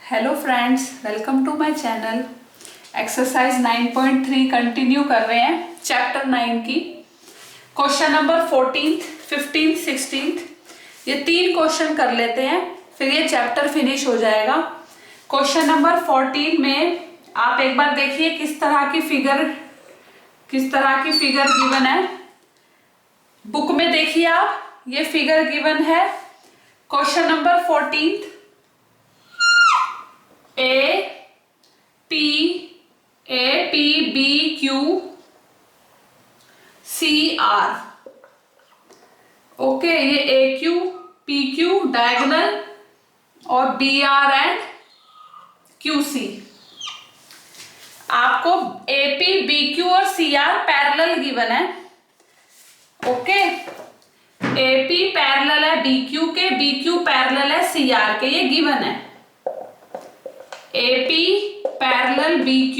Hello friends, welcome to my channel. Exercise 9.3 continue कर रहे हैं चैप्टर 9 की। क्वेश्चन नंबर 14, 15, 16 ये 3 क्वेश्चन कर लेते हैं, फिर ये चैप्टर फिनिश हो जाएगा। क्वेश्चन नंबर 14 में आप एक बार देखिए किस तरह की फिगर गिवन है। बुक में देखिए आप, ये फिगर गिवन है। Question number 14, A P B Q C R. Okay, ये A Q P Q diagonal और B R and Q C. आपको ए पी बी क्यू और सी आर पैरेलल गिवन है। ओके, ए पी पैरेलल है B Q के, B Q parallel है C R के, ये गिवन है। AP parallel BQ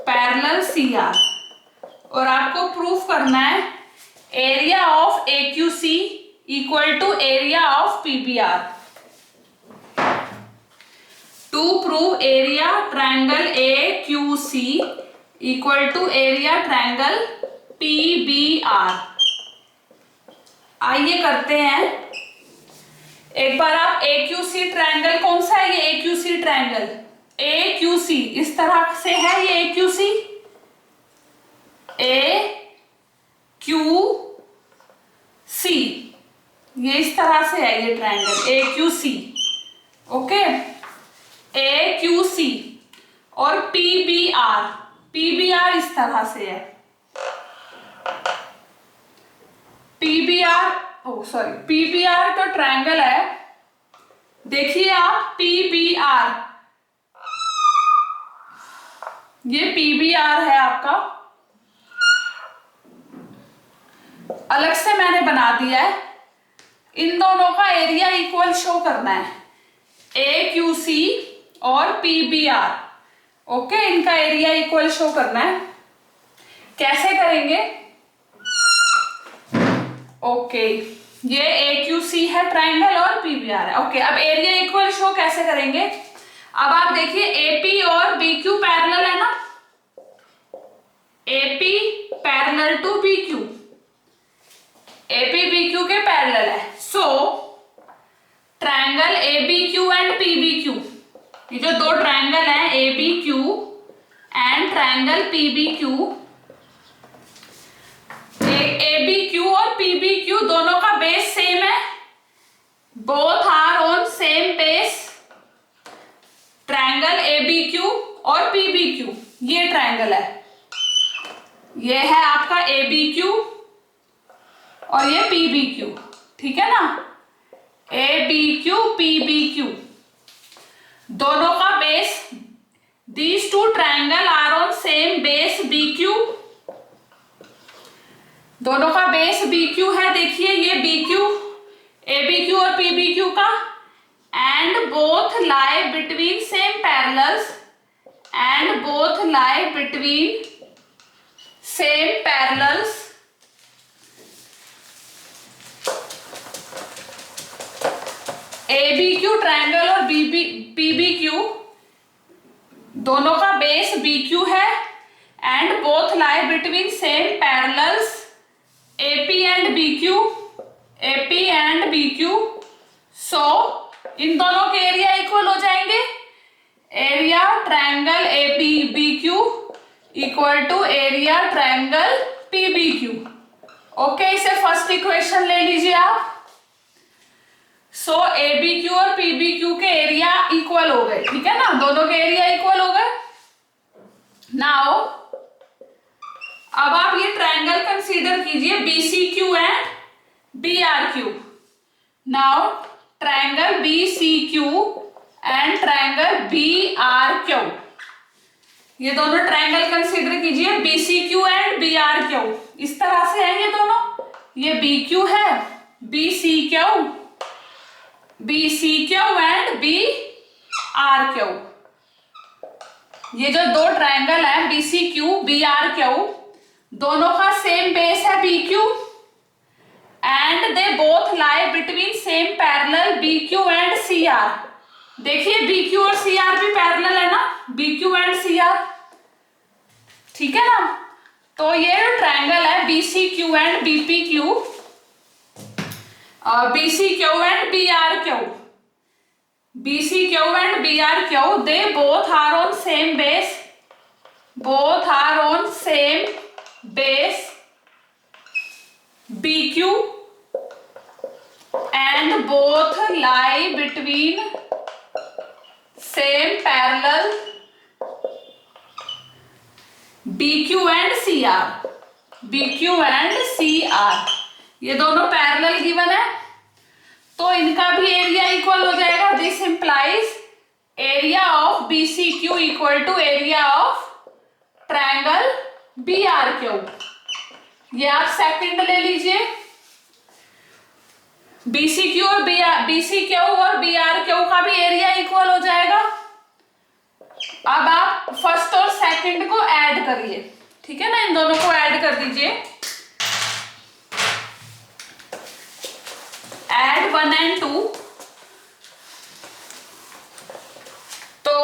parallel CR। और आपको प्रूफ करना है area of AQC equal to area of PBR। To prove area triangle AQC equal to area triangle PBR। आइए करते हैं एक बार। आप AQC ट्रायंगल कौन सा है? ये AQC ट्रायंगल AQC इस तरह से है। ये AQC ये इस तरह से है। ये ट्रायंगल AQC। ओके, AQC और PBR इस तरह से है। PBR तो ट्रायंगल है। देखिए आप PBR, ये PBR है आपका। अलग से मैंने बना दिया है। इन दोनों का एरिया इक्वल शो करना है, AQC और PBR। ओके, इनका एरिया इक्वल शो करना है। कैसे करेंगे? ओके, ये AQC है ट्रायंगल और PBR है। ओके, अब एरिया इक्वल शो कैसे करेंगे? अब आप देखिए AP और BQ पैरेलल है ना। AP parallel to BQ, AP BQ के पैरेलल है। So triangle ABQ and PBQ, ये जो दो ट्रायंगल हैं ABQ and triangle PBQ, ABQ और PBQ दोनों का बेस सेम है। Both are on same base. Triangle ABQ और PBQ, ये ट्रायंगल है। ये है आपका ABQ और ये PBQ, ठीक है ना। ABQ PBQ दोनों का base, these two triangle are on same base BQ। दोनों का बेस BQ है। देखिए ये BQ, ABQ और PBQ का, and both lie between same parallels, and both lie between same parallels. ABQ triangle और PBQ दोनों का बेस BQ है, and both lie between same parallels AP and BQ। So इन दोनों के एरिया इक्वल हो जाएंगे। Area triangle ABQ equal to area triangle PBQ। Okay, इसे फर्स्ट इक्वेशन ले लीजिए आप। सो ABQ और PBQ के एरिया इक्वल हो गए, ठीक है ना। दोनों के एरिया इक्वल हो गए। नाउ अब आप ये ट्रायंगल कंसीडर कीजिए BCQ and BRQ। Now triangle BCQ and triangle BRQ, ये दोनों ट्रायंगल कंसीडर कीजिए BCQ एंड BRQ। इस तरह से है ये दोनों। ये BQ है, BCQ एंड BRQ। ये जो दो ट्रायंगल है BCQ BRQ, दोनों का सेम बेस है BQ, and they both lie between same parallel BQ and CR। देखिए BQ और CR भी पैरेलल है ना, BQ एंड CR, ठीक है ना। तो ये ट्रायंगल है BCQ and BPQ, BCQ and BRQ, BCQ and BRQ, they both are on same base, both are on same base BQ and both lie between same parallel BQ and CR, BQ and CR, ये दोनों parallel given है, तो इनका भी area equal हो जाएगा। This implies area of BCQ equal to area of triangle BRQ। ये आप सेकंड ले लीजिए, BCQ और BRQ का भी एरिया इक्वल हो जाएगा। अब आप फर्स्ट और सेकंड को ऐड करिए, ठीक है ना, इन दोनों को ऐड कर दीजिए। Add 1 and 2, तो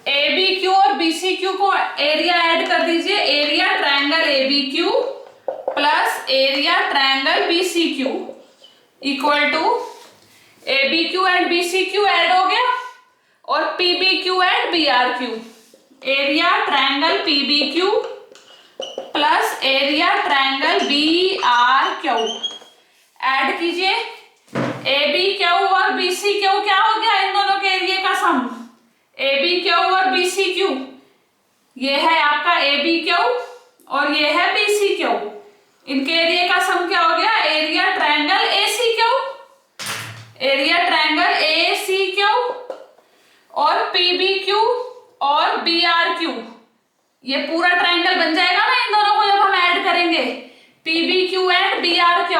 ABQ और BCQ को एरिया ऐड कर दीजिए, area triangle ABQ plus area triangle BCQ equal to ABQ and BCQ add हो गया और PBQ and BRQ, area triangle PBQ plus area triangle BRQ add कीजिए। ABQ और BCQ क्या हो गया, इन दोनों के एरिया का सम, ABQ और BCQ, ये है आपका ABQ और ये है BCQ, इनके एरिया का सम क्या हो गया, area triangle ACQ, area triangle ACQ और PBQ और BRQ, ये पूरा ट्रायंगल बन जाएगा ना इन दोनों को जब हम ऐड करेंगे, PBQ एंड BRQ,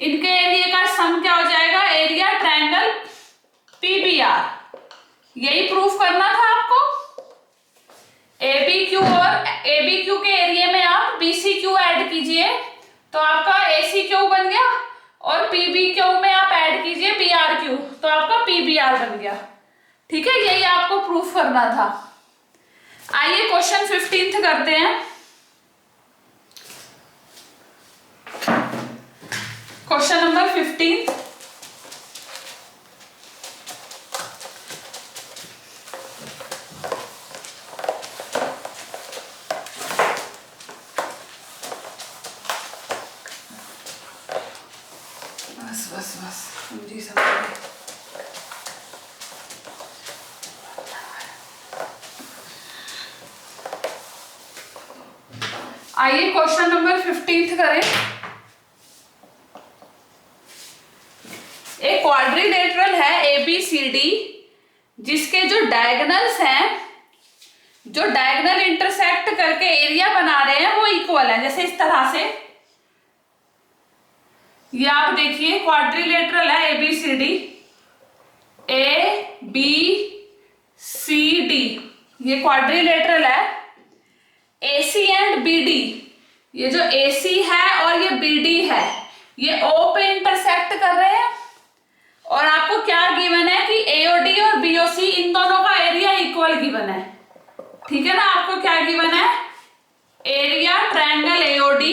इनके एरिया का सम क्या हो जाएगा, एरिया ट्रायंगल PBR। यही प्रूफ करना था आपको। ABQ के एरिया में आप BCQ ऐड कीजिए तो आपका ACQ बन गया और PBQ में आप ऐड कीजिए BRQ तो आपका PBR बन गया, ठीक है, यही आपको प्रूफ करना था। आइए क्वेश्चन 15 करते हैं। क्वेश्चन नंबर 15, बस समझी समझी। आइए क्वेश्चन नंबर 15 करें। एक क्वाड्रिलेटरल है ABCD जिसके जो डायगोनल्स हैं, जो डायगोनल इंटरसेक्ट करके एरिया बना रहे हैं वो इक्वल है, जैसे इस तरह से ये आप देखिए क्वाड्रिलेटरल है ABCD, ABCD ये क्वाड्रिलेटरल है। AC एंड BD, ये जो AC है और ये BD है ये O पे इंटरसेक्ट कर रहे हैं और आपको क्या गिवन है कि AOD और BOC इन दोनों का एरिया इक्वल गिवन है, ठीक है ना। आपको क्या गिवन है, area triangle AOD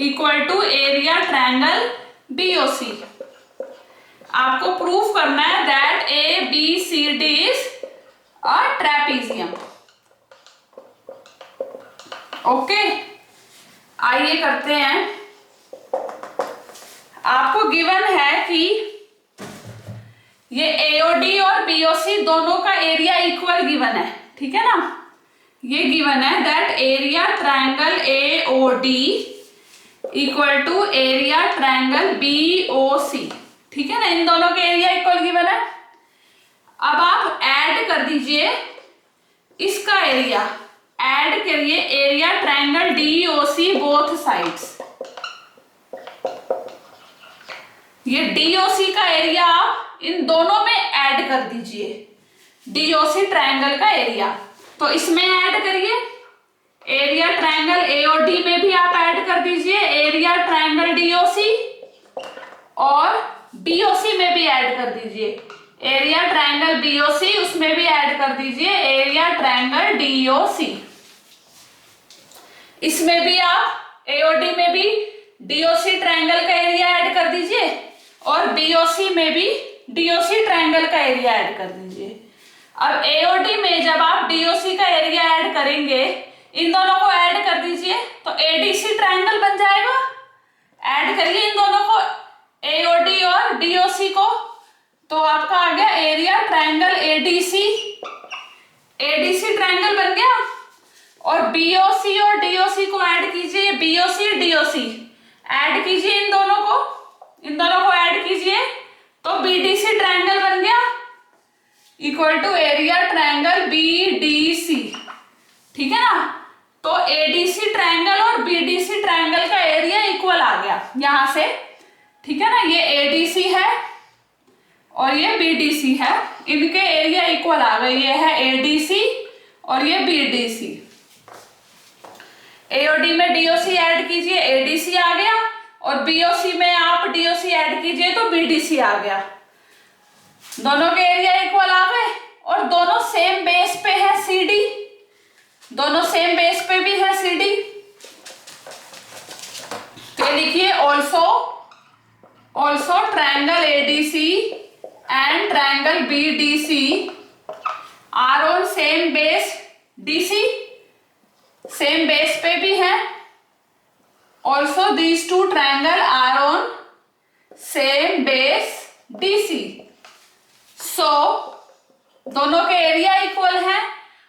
equal to area triangle BOC। आपको प्रूफ करना है that ABCD is a trapezium. Okay, आइए करते हैं। आपको गिवन है कि ये AOD और BOC दोनों का एरिया इक्वल गिवन है, ठीक है ना। ये गिवन है that area triangle AOD equal to area triangle BOC, ठीक है ना, इन दोनों के एरिया इक्वल गिवन है। अब आप ऐड कर दीजिए इसका एरिया, ऐड करिए area triangle DOC both sides. ये DOC का एरिया आप इन दोनों में ऐड कर दीजिए, DOC ट्रायंगल का एरिया, तो इसमें ऐड करिए, एरिया ट्रायंगल AOD में भी आप ऐड कर दीजिए एरिया ट्रायंगल DOC और बीओसी में भी ऐड कर दीजिए, एरिया ट्रायंगल बीओसी उसमें भी ऐड कर दीजिए एरिया ट्रायंगल डीओसी। इसमें भी आप एओडी में भी डीओसी ट्रायंगल का एरिया ऐड कर दीजिए और बीओसी में भी डीओसी ट्रायंगल का एरिया ऐड कर दीजिए। अब एओडी में जब आप डीओसी का एरिया ऐड करेंगे, इन दोनों को ऐड कर दीजिए तो एडीसी ट्रायंगल बन जाएगा। ऐड करिए इन दोनों को, एओडी और डीओसी को, तो आपका आ गया area triangle ADC, ADC triangle बन गया। और बीओसी और डीओसी को ऐड कीजिए, बीओसी डीओसी ऐड कीजिए, इन दोनों को ऐड कीजिए तो बीडीसी ट्रायंगल बन गया equal to area triangle B D C. ठीक है ना, तो एडीसी ट्रायंगल और बीडीसी ट्रायंगल का एरिया इक्वल आ गया यहां से। ठीक है ना, ये एडीसी है और ये बीडीसी है, इनके एरिया इक्वल आ गए। ये है एडीसी और ये बीडीसी। एओडी में डीओसी ऐड कीजिए, एडीसी आ गया, और बीओसी में आप डीओसी ऐड कीजिए तो बीडीसी आ गया। दोनों के एरिया इक्वल आ गए और दोनों सेम बेस पे है सीडी, दोनों सेम बेस पे भी है सीडी। तो लिखिए also triangle ADC and triangle BDC are on same base DC, same base पे भी है। Also these two triangle are on same base DC. So दोनों के एरिया इक्वल है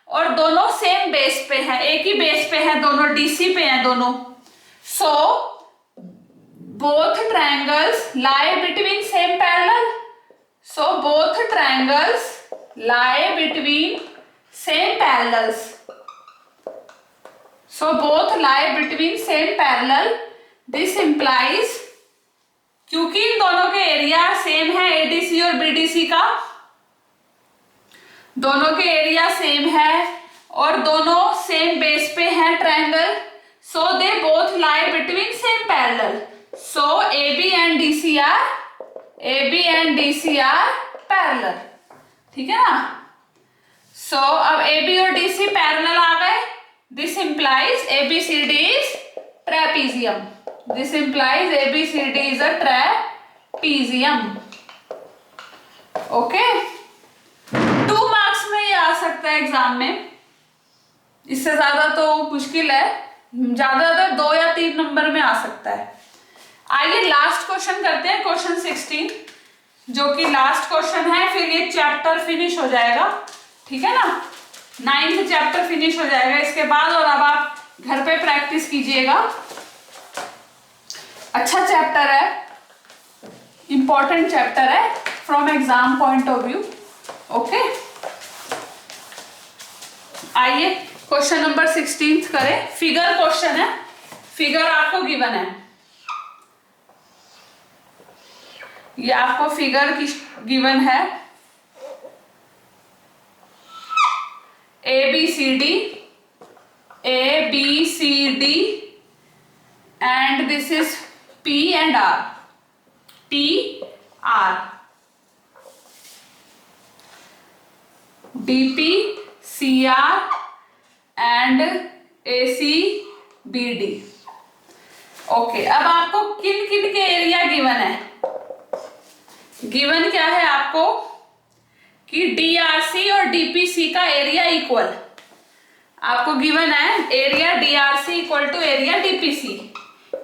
और दोनों सेम बेस पे है, एक ही बेस पे है, दोनों डीसी पे हैं दोनों। So both triangles lie between same parallel, so both triangles lie between same parallels, so both lie between same parallel, this implies, क्योंकि इन दोनों के एरिया सेम है एडीसी और बीडीसी का, दोनों के एरिया सेम है और दोनों सेम बेस पे है triangle, so they both lie between same parallel, so AB and DC are parallel। ठीक है ना, सो अब AB और DC पैरेलल आ गए, this implies ABCD is trapezium, this implies ABCD is a trapezium. Okay, 2 marks में ये आ सकता है एग्जाम में, इससे ज्यादा तो मुश्किल है, ज्यादातर 2 या 3 नंबर में आ सकता है। आइए लास्ट क्वेश्चन करते हैं, क्वेश्चन 16, जो कि लास्ट क्वेश्चन है, फिर ये चैप्टर फिनिश हो जाएगा। ठीक है ना, 9th चैप्टर फिनिश हो जाएगा इसके बाद, और अब आप घर पे प्रैक्टिस कीजिएगा। अच्छा चैप्टर है, इंपॉर्टेंट चैप्टर है from exam point of view. Okay, आइए क्वेश्चन नंबर 16 करें। फिगर क्वेश्चन है, फिगर आपको गिवन है, ये आपको फिगर की गिवन है, ABCD and this is P and R, PR, DP, CR and ACBD। Okay, अब आपको किन किन के एरिया गिवन है, गिवन क्या है आपको कि डीआरसी और डीपीसी का एरिया इक्वल, आपको गिवन है area D R C equal to area D P C,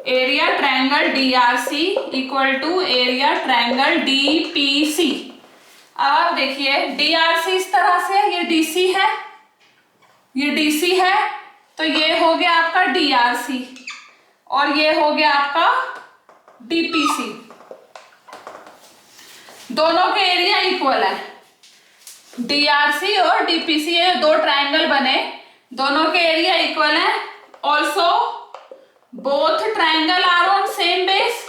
area triangle D R C equal to area triangle D P C. अब आप देखिए डीआरसी इस तरह से, ये डीसी है, ये डीसी है, तो ये हो गया आपका डीआरसी और ये हो गया आपका डीपीसी, दोनों के एरिया इक्वल है, डीआरसी और डीपीसी, ये 2 ट्रायंगल बने, दोनों के एरिया इक्वल है। Also both triangle are on same base,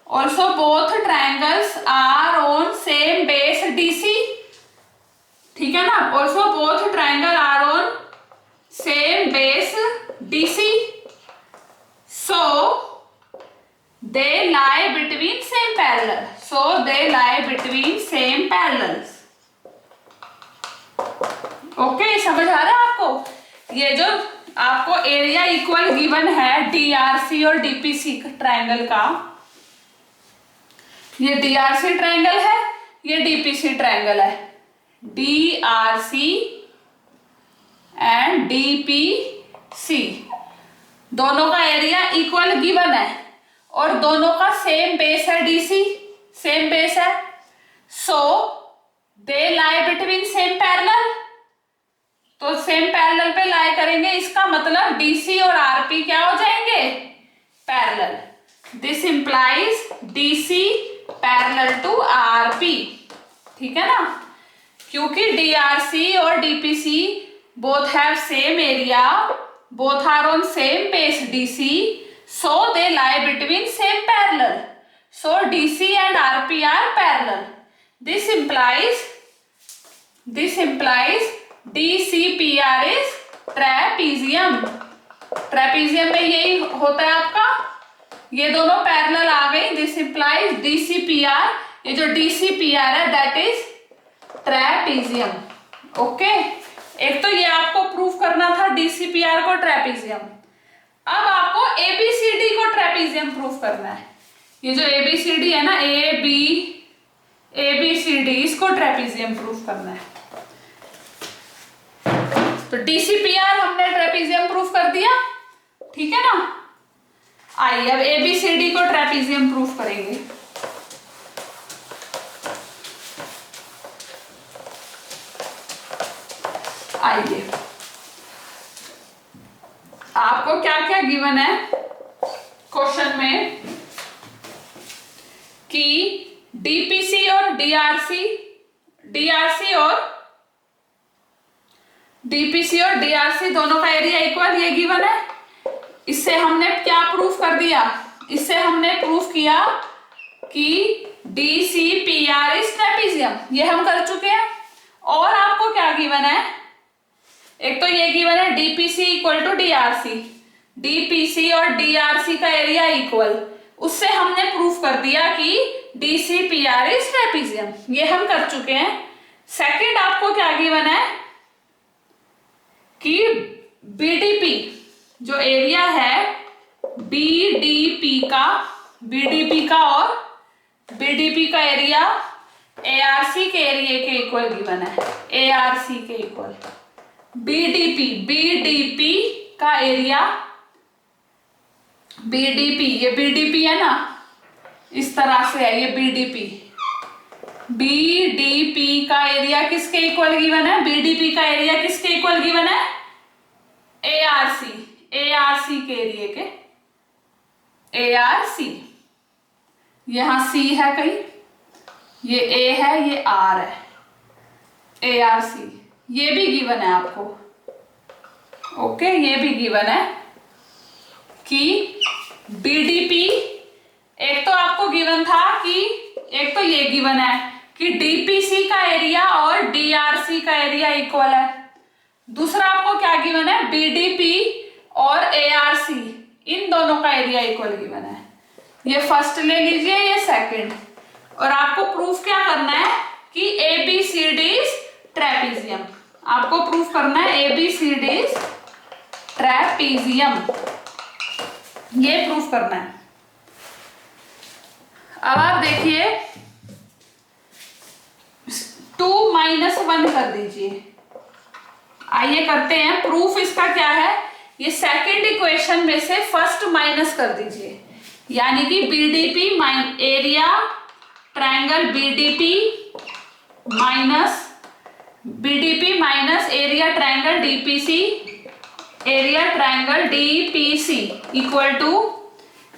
also both triangles are on same base D C. ठीक है ना, also both triangle are on same base DC, so they lie between same parallel. So they lie between same parallels. Okay, समझ आ रहा है आपको? ये जो आपको एरिया इक्वल गिवन है डीआरसी और डीपीसी ट्रायंगल का, ये डीआरसी ट्रायंगल है, ये डीपीसी ट्रायंगल है। डीआरसी एंड डीपीसी दोनों का एरिया इक्वल गिवन है और दोनों का सेम बेस है, डीसी सेम बेस है। सो दे लाई बिटवीन सेम पैरेलल, तो सेम पैरेलल पे लाई करेंगे, इसका मतलब डीसी और आरपी क्या हो जाएंगे? Parallel. This implies D C parallel to R P, ठीक है ना? क्योंकि डीआरसी और D P C both have same area, both are on same base DC, so they lie between same parallel. So DC and RP are parallel. This implies DCPR is trapezium. Trapezium में यही होता है आपका, ये दोनों पैरेलल आ गई। This implies DCPR, ये जो DCPR है दैट इज ट्रेपीजियम। ओके, एक तो ये आपको प्रूफ करना था DCPR को ट्रेपीजियम। अब आपको ABCD को ट्रेपीजियम प्रूफ करना है। ये जो ABCD है ना, ABCD, इसको ट्रेपीजियम प्रूफ करना है। तो DCPR हमने ट्रेपीजियम प्रूफ कर दिया, ठीक है ना? आइए अब ABCD को ट्रेपीजियम प्रूफ करेंगे। आइए, आपको क्या क्या गिवन है क्वेश्चन में कि डीपीसी और डीआरसी दोनों का एरिया इक्वल, ये गिवन है। इससे हमने क्या प्रूफ कर दिया? इससे हमने प्रूफ किया कि DCPR इज ट्रेपीजियम, ये हम कर चुके हैं। और आपको क्या गिवन है? एक तो ये गिवन है D P C equal to D R C, D P C और डीआरसी का एरिया इक्वल, उससे हमने प्रूफ कर दिया कि DCPR इज ट्रेपीजियम, ये हम कर चुके हैं। सेकंड आपको क्या गिवन है कि बीडीपी जो एरिया है बीडीपी का एरिया ARC के एरिया के इक्वल गिवन है, ARC के इक्वल। बीडीपी का एरिया, ये बीडीपी है ना, इस तरह से है ये बीडीपी का एरिया किसके इक्वल गिवन है? बीडीपी का एरिया किसके इक्वल गिवन है? ARC के एरिया के, ARC। यहां C है कहीं, ये A है, ये R है, ARC। ये भी गिवन है आपको, ओके, ये भी गिवन है कि बीडीपी, एक तो आपको गिवन था कि, एक तो ये गिवन है कि डीपीसी का एरिया और डीआरसी का एरिया इक्वल है। दूसरा आपको क्या गिवन है? बीडीपी और ARC इन दोनों का एरिया इक्वल गिवन है। ये फर्स्ट ले लीजिए, ये सेकंड। और आपको प्रूफ क्या करना है कि ABCD इज ट्रेपीजियम। आपको प्रूफ करना है ABCD इज ट्रेपीजियम, ये प्रूफ करना है। अब आप देखिए 2 - 1 कर दीजिए। आइए करते हैं प्रूफ। इसका क्या है? ये सेकंड इक्वेशन में से फर्स्ट माइनस कर दीजिए, यानी कि B D P area triangle B D P minus area triangle D P C equal to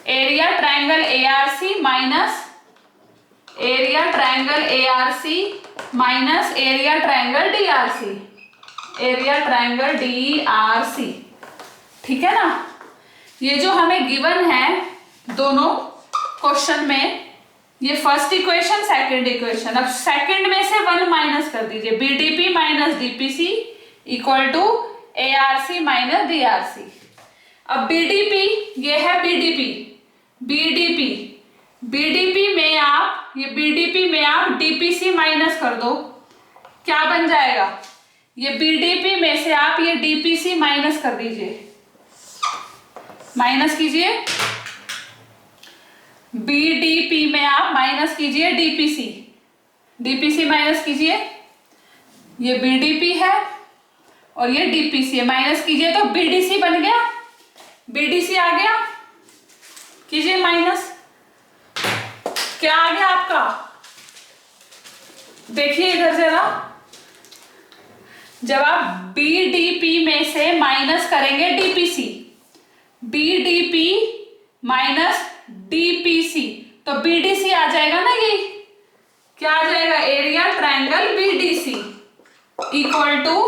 area triangle ARC minus area triangle DRC, ठीक है ना? ये जो हमें गिवन है दोनों क्वेश्चन में, ये फर्स्ट इक्वेशन, सेकंड इक्वेशन। अब सेकंड में से 1 माइनस कर दीजिए, B D P minus D P C equal to ARC minus DRC। अब बीडीपी, ये है बीडीपी, बीडीपी में आप डीपीसी माइनस कर दो, क्या बन जाएगा? ये बीडीपी में से आप ये डीपीसी माइनस कर दीजिए, माइनस कीजिए। बीडीपी में आप माइनस कीजिए डीपीसी, डीपीसी माइनस कीजिए। ये बीडीपी है और ये डीपीसी है, माइनस कीजिए तो बीडीसी बन गया, बीडीसी आ गया, कीजिए माइनस। क्या आ गया आपका? देखिए इधर जरा, जब आप बीडीपी में से माइनस करेंगे डीपीसी, बीडीपी माइनस डीपीसी, तो बीडीसी आ जाएगा ना, ये क्या आ जाएगा? Area triangle BDC equal to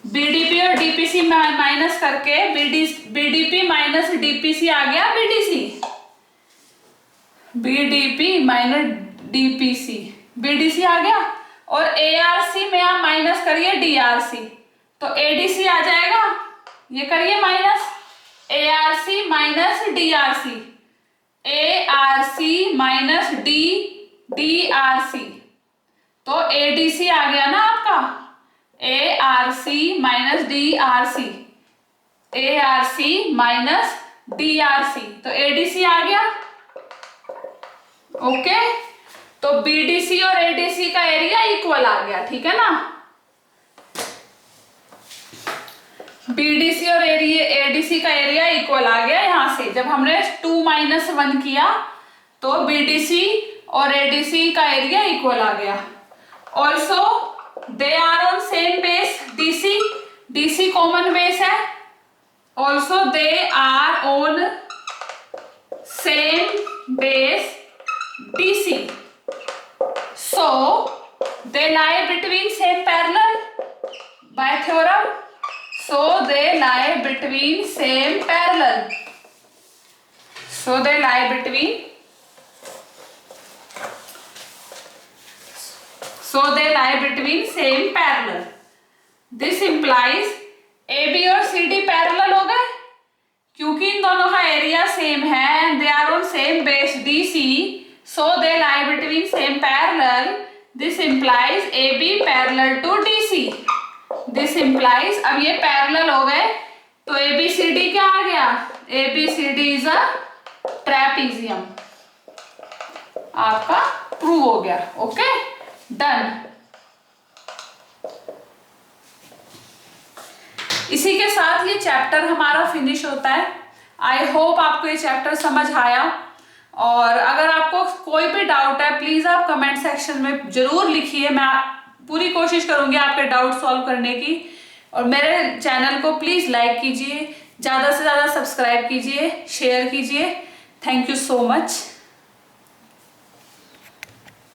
BDP और डीपीसी माइनस करके बीडीपी माइनस डीपीसी आ गया BDC, BDP minus DPC, BDC आ गया। और एआरसी में आप माइनस करिए डीआरसी, तो एडीसी आ जाएगा। ये करिए minus, ARC minus DRC, ARC minus DRC, तो एडीसी आ गया ना आपका, ARC minus DRC, ARC minus DRC, तो एडीसी आ गया। ओके, तो बीडीसी और एडीसी का एरिया इक्वल आ गया, ठीक है ना। बीडीसी और एडीसी का एरिया इक्वल आ गया। यहां से जब हमने 2 - 1 किया तो बीडीसी और एडीसी का एरिया इक्वल आ गया। Also they are on same base DC, DC common base है। Also they are on same base DC, so they lie between same parallel by theorem, so they lie between same parallel, so they lie between same parallel. This implies AB और CD parallel हो गए, क्योंकि इन दोनों का area same है and they are on same base DC, so they lie between same parallel. This implies AB parallel to DC. This implies, अब ये parallel हो गए तो ABCD क्या आ गया? ABCD is a trapezium, आपका प्रूव हो गया। Okay, done. इसी के साथ ये चैप्टर हमारा फिनिश होता है। आई होप आपको ये चैप्टर समझ आया, और अगर आपको कोई भी डाउट है प्लीज आप कमेंट सेक्शन में जरूर लिखिए, मैं पूरी कोशिश करूंगी आपके डाउट सॉल्व करने की। और मेरे चैनल को प्लीज लाइक कीजिए, ज्यादा से ज्यादा सब्सक्राइब कीजिए, शेयर कीजिए। Thank you so much.